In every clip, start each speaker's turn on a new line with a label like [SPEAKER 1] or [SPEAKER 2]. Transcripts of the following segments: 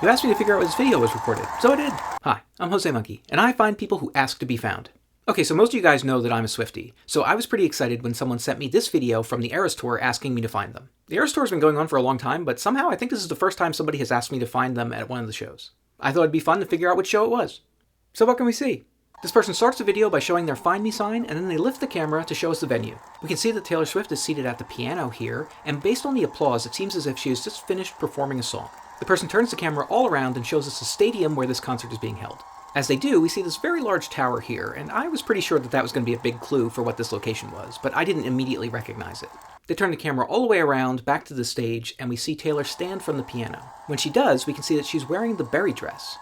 [SPEAKER 1] You asked me to figure out where this video was recorded, so I did. Hi, I'm josemonkey, and I find people who ask to be found. Okay, so most of you guys know that I'm a Swiftie, so I was pretty excited when someone sent me this video from the Eras Tour asking me to find them. The Eras Tour has been going on for a long time, but somehow I think this is the first time somebody has asked me to find them at one of the shows. I thought it'd be fun to figure out which show it was. So what can we see? This person starts the video by showing their Find Me sign, and then they lift the camera to show us the venue. We can see that Taylor Swift is seated at the piano here, and based on the applause, it seems as if she has just finished performing a song. The person turns the camera all around and shows us the stadium where this concert is being held. As they do, we see this very large tower here, and I was pretty sure that that was going to be a big clue for what this location was, but I didn't immediately recognize it. They turn the camera all the way around, back to the stage, and we see Taylor stand from the piano. When she does, we can see that she's wearing the berry dress.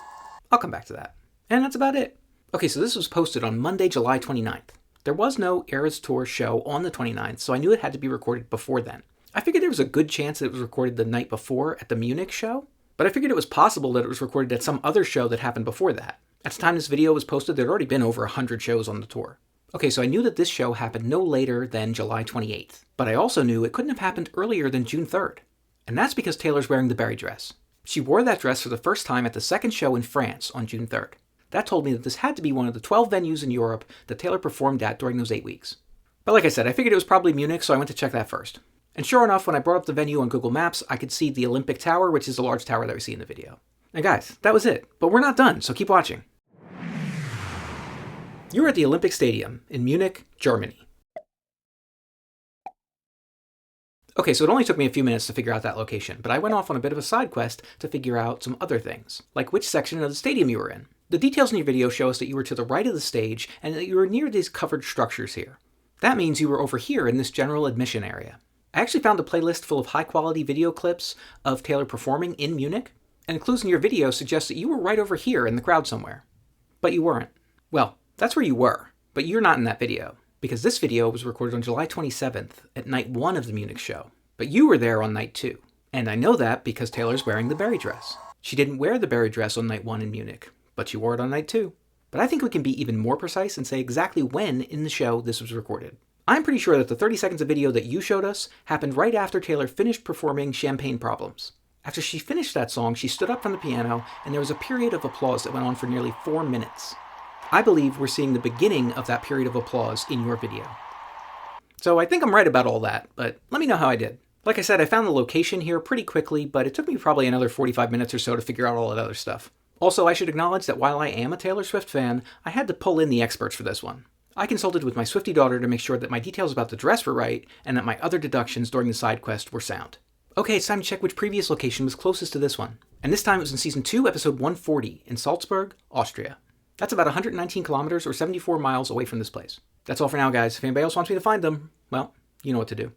[SPEAKER 1] I'll come back to that. And that's about it. Okay, so this was posted on Monday, July 29th. There was no Eras Tour show on the 29th, so I knew it had to be recorded before then. I figured there was a good chance that it was recorded the night before at the Munich show, but I figured it was possible that it was recorded at some other show that happened before that. At the time this video was posted, there'd already been over 100 shows on the tour. Okay, so I knew that this show happened no later than July 28th, but I also knew it couldn't have happened earlier than June 3rd. And that's because Taylor's wearing the berry dress. She wore that dress for the first time at the second show in France on June 3rd. That told me that this had to be one of the 12 venues in Europe that Taylor performed at during those 8 weeks. But like I said, I figured it was probably Munich, so I went to check that first. And sure enough, when I brought up the venue on Google Maps, I could see the Olympic Tower, which is the large tower that we see in the video. And guys, that was it. But we're not done, so keep watching. You're at the Olympic Stadium in Munich, Germany. Okay, so it only took me a few minutes to figure out that location, but I went off on a bit of a side quest to figure out some other things, like which section of the stadium you were in. The details in your video show us that you were to the right of the stage and that you were near these covered structures here. That means you were over here in this general admission area. I actually found a playlist full of high-quality video clips of Taylor performing in Munich, and clues in your video suggest that you were right over here in the crowd somewhere. But you weren't. Well, that's where you were, but you're not in that video, because this video was recorded on July 27th at night 1 of the Munich show. But you were there on night 2. And I know that because Taylor's wearing the berry dress. She didn't wear the berry dress on night 1 in Munich, but she wore it on night 2. But I think we can be even more precise and say exactly when in the show this was recorded. I'm pretty sure that the 30 seconds of video that you showed us happened right after Taylor finished performing Champagne Problems. After she finished that song, she stood up from the piano, and there was a period of applause that went on for nearly 4 minutes. I believe we're seeing the beginning of that period of applause in your video. So I think I'm right about all that, but let me know how I did. Like I said, I found the location here pretty quickly, but it took me probably another 45 minutes or so to figure out all that other stuff. Also, I should acknowledge that while I am a Taylor Swift fan, I had to pull in the experts for this one. I consulted with my Swiftie daughter to make sure that my details about the dress were right, and that my other deductions during the side quest were sound. Okay, it's time to check which previous location was closest to this one. And this time it was in Season 2, Episode 140, in Salzburg, Austria. That's about 119 kilometers or 74 miles away from this place. That's all for now, guys. If anybody else wants me to find them, well, you know what to do.